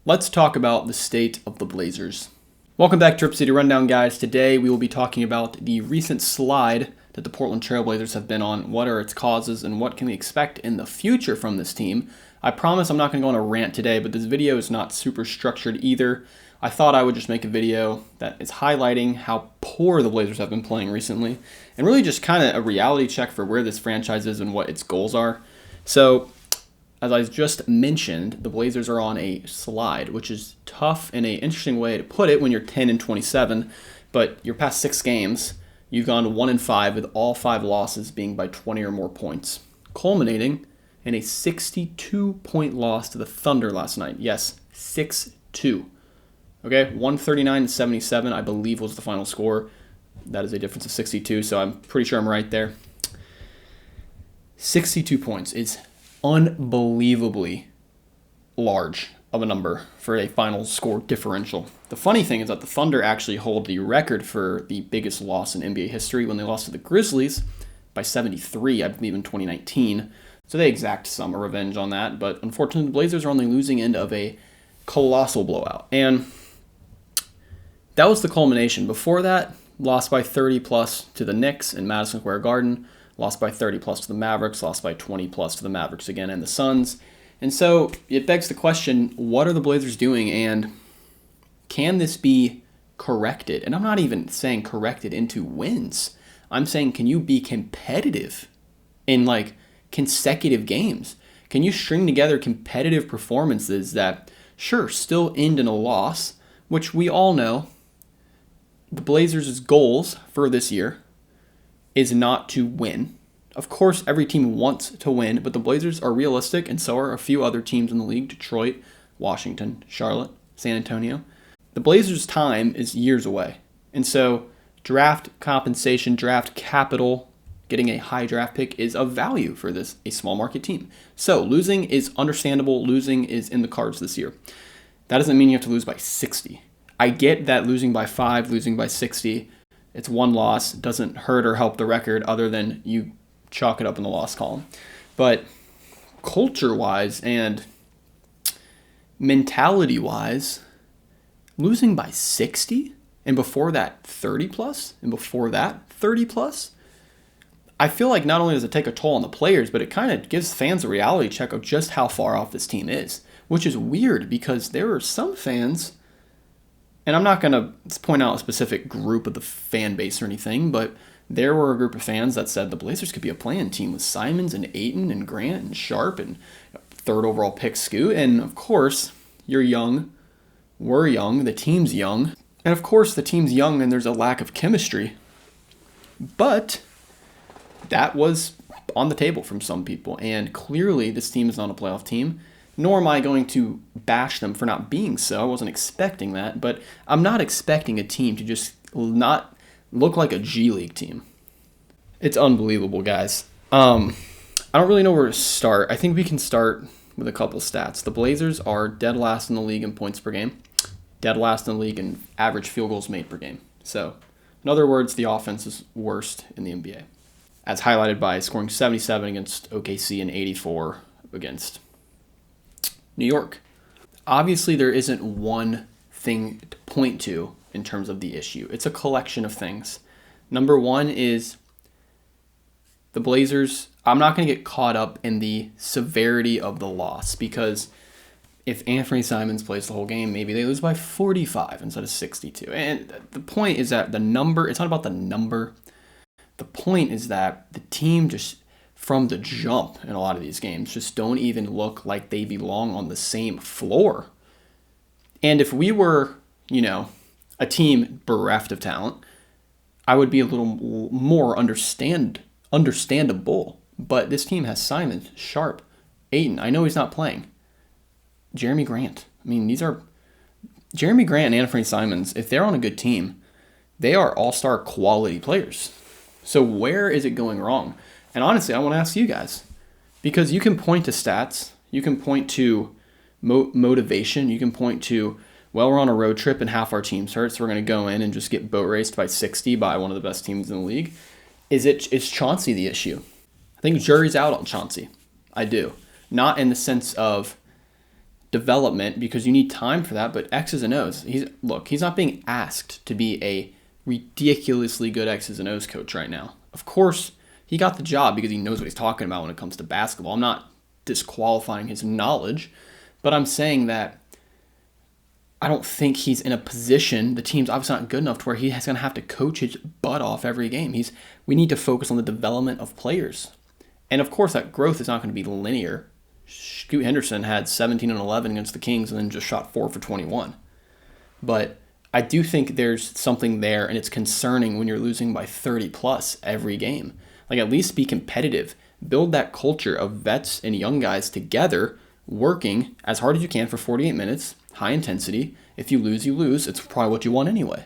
Let's talk about the state of the Blazers. Welcome back to Rip City Rundown, guys. Today we will be talking about the recent slide that the Portland Trail Blazers have been on. What are its causes and what can we expect in the future from this team? I promise I'm not going to go on a rant today, but this video is not super structured either. I thought I would just make a video that is highlighting how poor the Blazers have been playing recently and really just kind of a reality check for where this franchise is and what its goals are. So, as I just mentioned, the Blazers are on a slide, which is tough in an interesting way to put it when you're 10-27, but your past 6 games, you've gone 1-5 with all 5 losses being by 20 or more points, culminating in a 62-point loss to the Thunder last night. Yes, 6-2. Okay, 139-77, I believe, was the final score. That is a difference of 62, so I'm pretty sure I'm right there. 62 points is unbelievably large of a number for a final score differential. The funny thing is that the Thunder actually hold the record for the biggest loss in NBA history when they lost to the Grizzlies by 73, I believe, in 2019. So they exact some revenge on that, but unfortunately the Blazers are on the losing end of a colossal blowout. And that was the culmination. Before that, lost by 30 plus to the Knicks in Madison Square Garden, lost by 30 plus to the Mavericks, lost by 20 plus to the Mavericks again and the Suns. And so it begs the question, what are the Blazers doing and can this be corrected? And I'm not even saying corrected into wins. I'm saying, can you be competitive in like consecutive games? Can you string together competitive performances that, sure, still end in a loss, which we all know the Blazers' goals for this year is not to win. Of course, every team wants to win, but the Blazers are realistic, and so are a few other teams in the league: Detroit, Washington, Charlotte, San Antonio. The Blazers' time is years away, and so draft compensation, draft capital, getting a high draft pick is of value for a small market team. So losing is understandable. Losing is in the cards this year. That doesn't mean you have to lose by 60. I get that losing by 5, losing by 60, it's one loss, doesn't hurt or help the record other than you chalk it up in the loss column. But culture-wise and mentality-wise, losing by 60 and before that 30 plus and before that 30 plus, I feel like not only does it take a toll on the players, but it kind of gives fans a reality check of just how far off this team is, which is weird because there are some fans, and I'm not going to point out a specific group of the fan base or anything, but there were a group of fans that said the Blazers could be a play-in team with Simons and Ayton and Grant and Sharp and third overall pick Scoot. And of course, you're young, we're young, the team's young. And of course, the team's young and there's a lack of chemistry. But that was on the table from some people. And clearly, this team is not a playoff team. Nor am I going to bash them for not being so. I wasn't expecting that. But I'm not expecting a team to just not look like a G League team. It's unbelievable, guys. I don't really know where to start. I think we can start with a couple stats. The Blazers are dead last in the league in points per game, dead last in the league in average field goals made per game. So, in other words, the offense is worst in the NBA, as highlighted by scoring 77 against OKC and 84 against New York. Obviously, there isn't one thing to point to in terms of the issue. It's a collection of things. Number one is the Blazers. I'm not going to get caught up in the severity of the loss because if Anthony Simons plays the whole game, maybe they lose by 45 instead of 62. And the point is that the number, it's not about the number. The point is that the team just from the jump in a lot of these games just don't even look like they belong on the same floor. And if we were, a team bereft of talent, I would be a little more understandable. But this team has Simon, Sharp, Ayton. I know he's not playing. Jeremy Grant. I mean, these are Jeremy Grant and Anthony Simons. If they're on a good team, they are all-star quality players. So where is it going wrong? And honestly, I want to ask you guys, because you can point to stats, you can point to motivation, you can point to, well, we're on a road trip and half our team's hurt, so we're going to go in and just get boat raced by 60 by one of the best teams in the league. Is Chauncey the issue? I think jury's out on Chauncey. I do. Not in the sense of development because you need time for that, but X's and O's. He's not being asked to be a ridiculously good X's and O's coach right now. Of course, he got the job because he knows what he's talking about when it comes to basketball. I'm not disqualifying his knowledge, but I'm saying that I don't think he's in a position, the team's obviously not good enough to where he's going to have to coach his butt off every game. We need to focus on the development of players. And of course, that growth is not going to be linear. Scoot Henderson had 17 and 11 against the Kings and then just shot 4 for 21. But I do think there's something there, and it's concerning when you're losing by 30 plus every game. Like, at least be competitive. Build that culture of vets and young guys together working as hard as you can for 48 minutes, high intensity. If you lose, you lose. It's probably what you want anyway.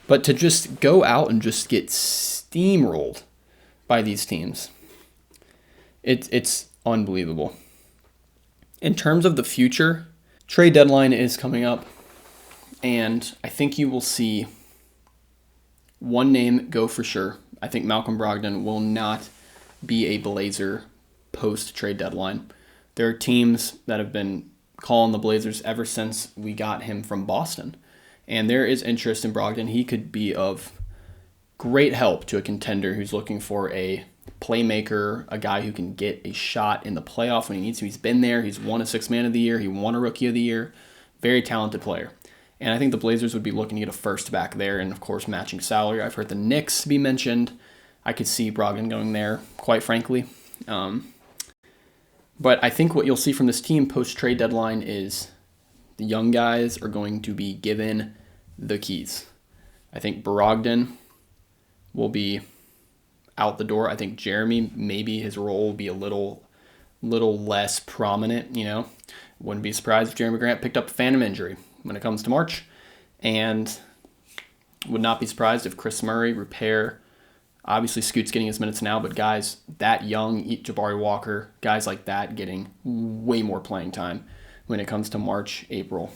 But to just go out and just get steamrolled by these teams, it's unbelievable. In terms of the future, trade deadline is coming up, and I think you will see one name go for sure. I think Malcolm Brogdon will not be a Blazer post-trade deadline. There are teams that have been calling the Blazers ever since we got him from Boston, and there is interest in Brogdon. He could be of great help to a contender who's looking for a playmaker, a guy who can get a shot in the playoff when he needs to. He's been there. He's won a Sixth Man of the Year. He won a Rookie of the Year. Very talented player. And I think the Blazers would be looking to get a first back there and, of course, matching salary. I've heard the Knicks be mentioned. I could see Brogdon going there, quite frankly. But I think what you'll see from this team post-trade deadline is the young guys are going to be given the keys. I think Brogdon will be out the door. I think Jeremy, maybe his role will be a little less prominent, Wouldn't be surprised if Jeremy Grant picked up a phantom injury when it comes to March. And would not be surprised if Chris Murray, Repair, obviously Scoot's getting his minutes now, but guys that young, Jabari Walker, guys like that getting way more playing time when it comes to March, April.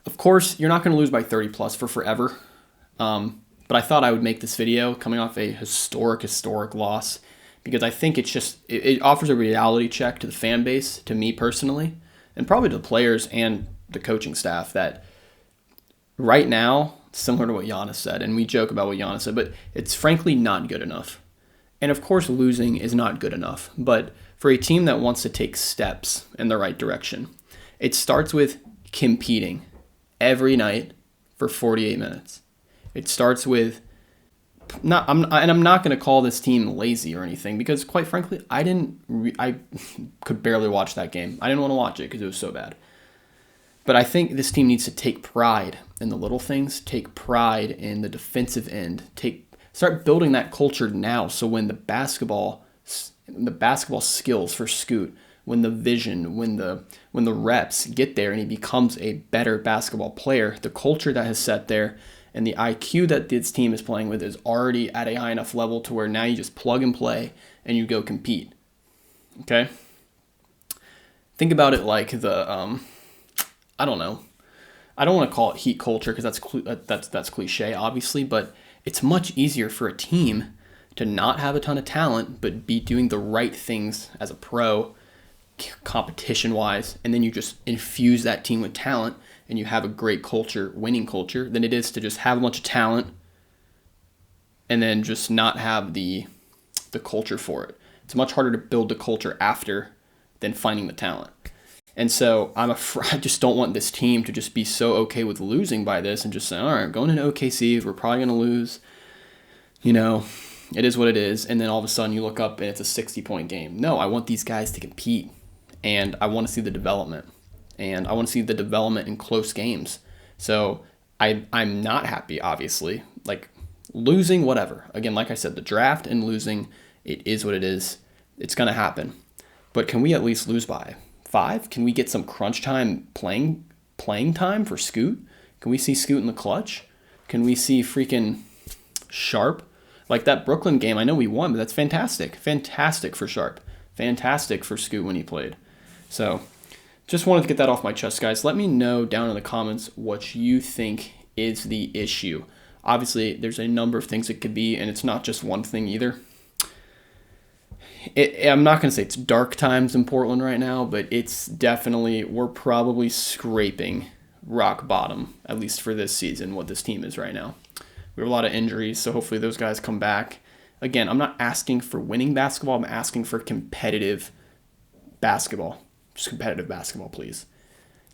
Of course, you're not going to lose by 30 plus for forever. But I thought I would make this video coming off a historic loss because I think it offers a reality check to the fan base, to me personally, and probably to the players and the coaching staff that right now, similar to what Giannis said, and we joke about what Giannis said, but it's frankly not good enough. And of course, losing is not good enough. But for a team that wants to take steps in the right direction, it starts with competing every night for 48 minutes. It starts with I'm not going to call this team lazy or anything because, quite frankly, I could barely watch that game. I didn't want to watch it because it was so bad. But I think this team needs to take pride in the little things, take pride in the defensive end, start building that culture now. So when the basketball skills for Scoot, when the vision, when the reps get there and he becomes a better basketball player, the culture that has set there and the IQ that this team is playing with is already at a high enough level to where now you just plug and play and you go compete. Okay? Think about it like the, I don't know. I don't want to call it heat culture because that's cliche, obviously, but it's much easier for a team to not have a ton of talent but be doing the right things as a pro, competition-wise, and then you just infuse that team with talent and you have a great culture, winning culture, than it is to just have a bunch of talent and then just not have the culture for it. It's much harder to build the culture after than finding the talent. And so I just don't want this team to just be so okay with losing by this and just say, all right, going into OKC, we're probably going to lose. It is what it is. And then all of a sudden you look up and it's a 60-point game. No, I want these guys to compete, and I want to see the development. And I want to see the development in close games. So I'm not happy, obviously. Like, losing, whatever. Again, like I said, the draft and losing, it is what it is. It's going to happen. But can we at least lose by 5? Can we get some crunch time playing time for Scoot? Can we see Scoot in the clutch? Can we see freaking Sharp? Like that Brooklyn game, I know we won, but that's fantastic. Fantastic for Sharp. Fantastic for Scoot when he played. So just wanted to get that off my chest, guys. Let me know down in the comments what you think is the issue. Obviously, there's a number of things it could be, and it's not just one thing either. I'm not going to say it's dark times in Portland right now, but it's definitely, we're probably scraping rock bottom, at least for this season, what this team is right now. We have a lot of injuries, so hopefully those guys come back. Again, I'm not asking for winning basketball. I'm asking for competitive basketball. Just competitive basketball, please.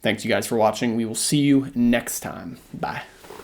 Thanks, you guys, for watching. We will see you next time. Bye.